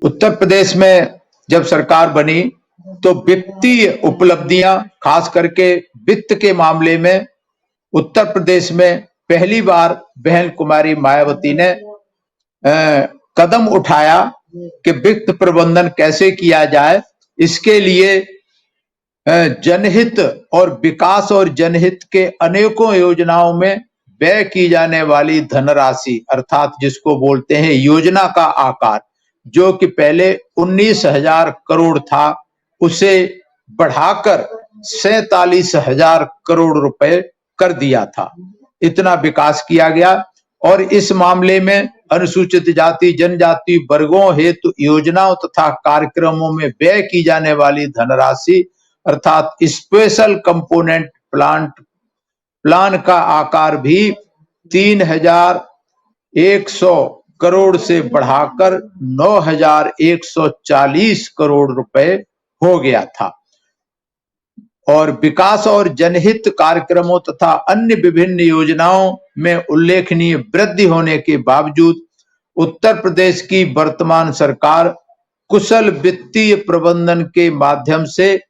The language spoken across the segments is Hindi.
उत्तर प्रदेश में जब सरकार बनी तो वित्तीय उपलब्धियां, खास करके वित्त के मामले में उत्तर प्रदेश में पहली बार बहन कुमारी मायावती ने कदम उठाया कि वित्त प्रबंधन कैसे किया जाए। इसके लिए जनहित और विकास और जनहित के अनेकों योजनाओं में व्यय की जाने वाली धनराशि, अर्थात जिसको बोलते हैं योजना का आकार, जो कि पहले 19,000 करोड़ था, उसे बढ़ाकर 47,000 करोड़ रुपए कर दिया था। इतना विकास किया गया। और इस मामले में अनुसूचित जाति जनजाति वर्गों हेतु योजनाओं तथा कार्यक्रमों में व्यय की जाने वाली धनराशि, अर्थात स्पेशल कंपोनेंट प्लान का आकार भी 3,100 करोड़ से बढ़ाकर 9,140 करोड़ रुपए हो गया था। और विकास और जनहित कार्यक्रमों तथा अन्य विभिन्न योजनाओं में उल्लेखनीय वृद्धि होने के बावजूद उत्तर प्रदेश की वर्तमान सरकार कुशल वित्तीय प्रबंधन के माध्यम से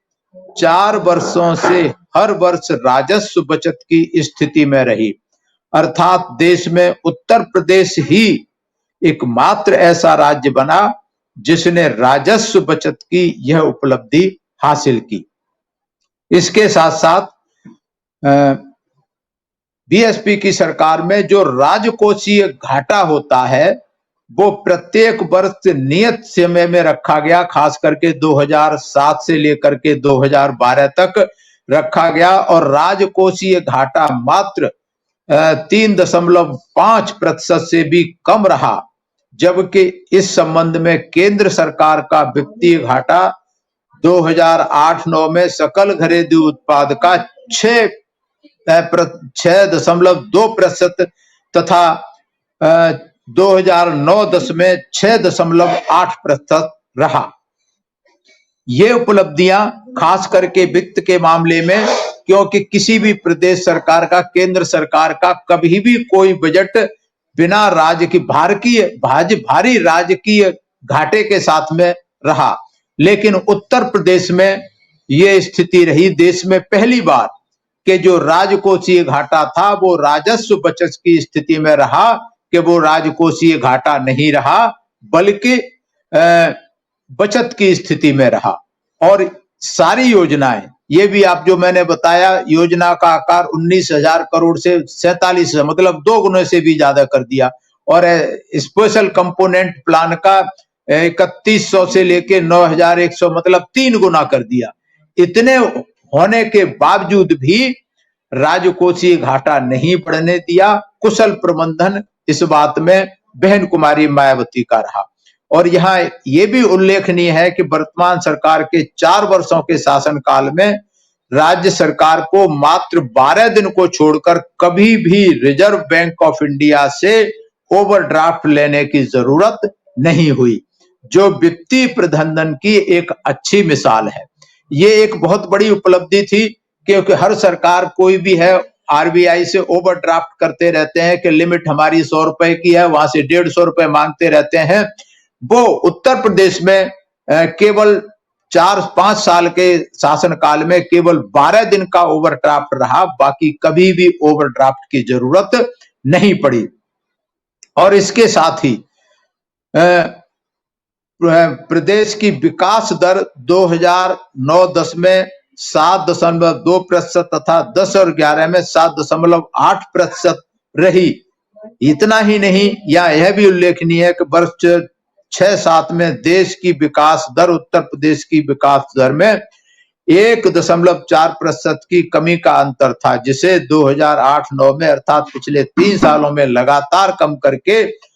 4 वर्षों से हर वर्ष राजस्व बचत की स्थिति में रही। अर्थात देश में उत्तर प्रदेश ही एकमात्र ऐसा राज्य बना जिसने राजस्व बचत की यह उपलब्धि हासिल की। इसके साथ साथ बीएसपी की सरकार में जो राजकोषीय घाटा होता है वो प्रत्येक वर्ष नियत समय में रखा गया, खास करके 2007 से लेकर के 2012 तक रखा गया। और राजकोषीय घाटा मात्र 3.5% से भी कम रहा, जबकि इस संबंध में केंद्र सरकार का वित्तीय घाटा 2008-9 में सकल घरेलू उत्पाद का 6.2% तथा 2009-10 में 6.8% रहा। ये उपलब्धियां खास करके वित्त के मामले में, क्योंकि किसी भी प्रदेश सरकार का, केंद्र सरकार का कभी भी कोई बजट बिना भारी राजकीय घाटे के साथ में रहा। लेकिन उत्तर प्रदेश में यह स्थिति रही देश में पहली बार कि जो राजकोषीय घाटा था वो राजस्व बचत की स्थिति में रहा, कि वो राजकोषीय घाटा नहीं रहा बल्कि बचत की स्थिति में रहा। और सारी योजनाएं, ये भी आप जो मैंने बताया, योजना का आकार 19,000 करोड़ से 47,000, मतलब 2 गुने से भी ज्यादा कर दिया। और स्पेशल कंपोनेंट प्लान का 3,100 से लेके 9,100, मतलब 3 गुना कर दिया। इतने होने के बावजूद भी राजकोषीय घाटा नहीं बढ़ने दिया। कुशल प्रबंधन इस बात में बहन कुमारी मायावती का रहा। और यहाँ ये भी उल्लेखनीय है कि वर्तमान सरकार के 4 वर्षों के शासनकाल में राज्य सरकार को मात्र 12 दिन को छोड़कर कभी भी रिजर्व बैंक ऑफ इंडिया से ओवरड्राफ्ट लेने की जरूरत नहीं हुई, जो वित्तीय प्रबंधन की एक अच्छी मिसाल है। ये एक बहुत बड़ी उपलब्धि थी, क्योंकि हर सरकार कोई भी है आरबीआई से ओवरड्राफ्ट करते रहते हैं कि लिमिट हमारी 100 रुपए की है, वहां से 150 रुपए मांगते रहते हैं। वो उत्तर प्रदेश में केवल 4-5 साल के शासनकाल में केवल 12 दिन का ओवरड्राफ्ट रहा, बाकी कभी भी ओवरड्राफ्ट की जरूरत नहीं पड़ी। और इसके साथ ही प्रदेश की विकास दर 2009-10 में 7.2% तथा 10 और 11 में 7.8% रही। इतना ही नहीं, यह भी उल्लेखनीय है कि वर्ष 6-7 में देश की विकास दर, उत्तर प्रदेश की विकास दर में 1.4% की कमी का अंतर था, जिसे 2008-9 में अर्थात पिछले 3 सालों में लगातार कम करके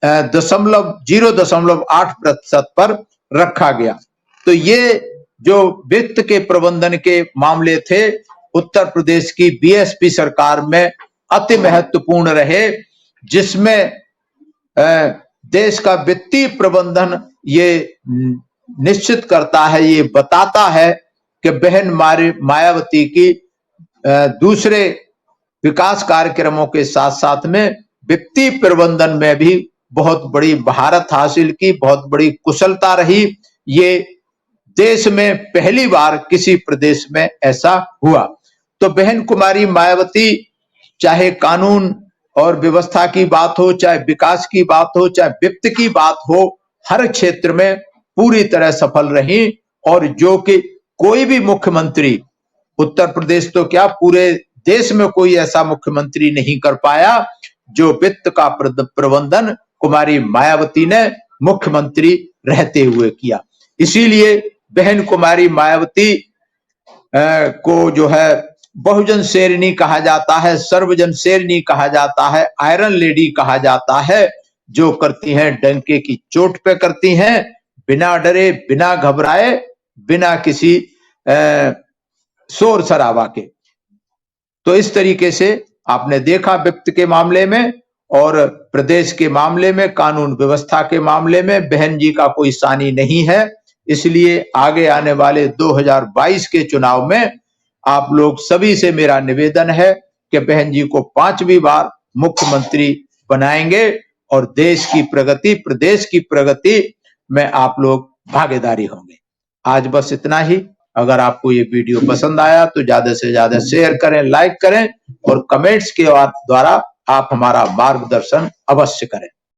0.8% पर रखा गया। तो ये जो वित्त के प्रबंधन के मामले थे उत्तर प्रदेश की बीएसपी सरकार में अति महत्वपूर्ण रहे, जिसमें देश का वित्तीय प्रबंधन ये निश्चित करता है, ये बताता है कि बहन मायावती की दूसरे विकास कार्यक्रमों के साथ साथ में वित्तीय प्रबंधन में भी बहुत बड़ी महारत हासिल की, बहुत बड़ी कुशलता रही। ये देश में पहली बार किसी प्रदेश में ऐसा हुआ। तो बहन कुमारी मायावती चाहे कानून और व्यवस्था की बात हो, चाहे विकास की बात हो, चाहे वित्त की बात हो, हर क्षेत्र में पूरी तरह सफल रही। और जो कि कोई भी मुख्यमंत्री, उत्तर प्रदेश तो क्या पूरे देश में कोई ऐसा मुख्यमंत्री नहीं कर पाया जो वित्त का प्रबंधन कुमारी मायावती ने मुख्यमंत्री रहते हुए किया। इसीलिए बहन कुमारी मायावती को जो है बहुजन शेरनी कहा जाता है, सर्वजन शेरनी कहा जाता है, आयरन लेडी कहा जाता है, जो करती हैं डंके की चोट पे करती हैं, बिना डरे, बिना घबराए, बिना किसी शोर शराबा के। तो इस तरीके से आपने देखा वित्त के मामले में और प्रदेश के मामले में, कानून व्यवस्था के मामले में बहन जी का कोई सानी नहीं है। इसलिए आगे आने वाले 2022 के चुनाव में आप लोग सभी से मेरा निवेदन है कि बहन जी को 5वीं बार मुख्यमंत्री बनाएंगे और देश की प्रगति, प्रदेश की प्रगति में आप लोग भागीदारी होंगे। आज बस इतना ही। अगर आपको ये वीडियो पसंद आया तो ज्यादा से ज्यादा शेयर करें, लाइक करें और कमेंट्स के द्वारा आप हमारा मार्गदर्शन अवश्य करें।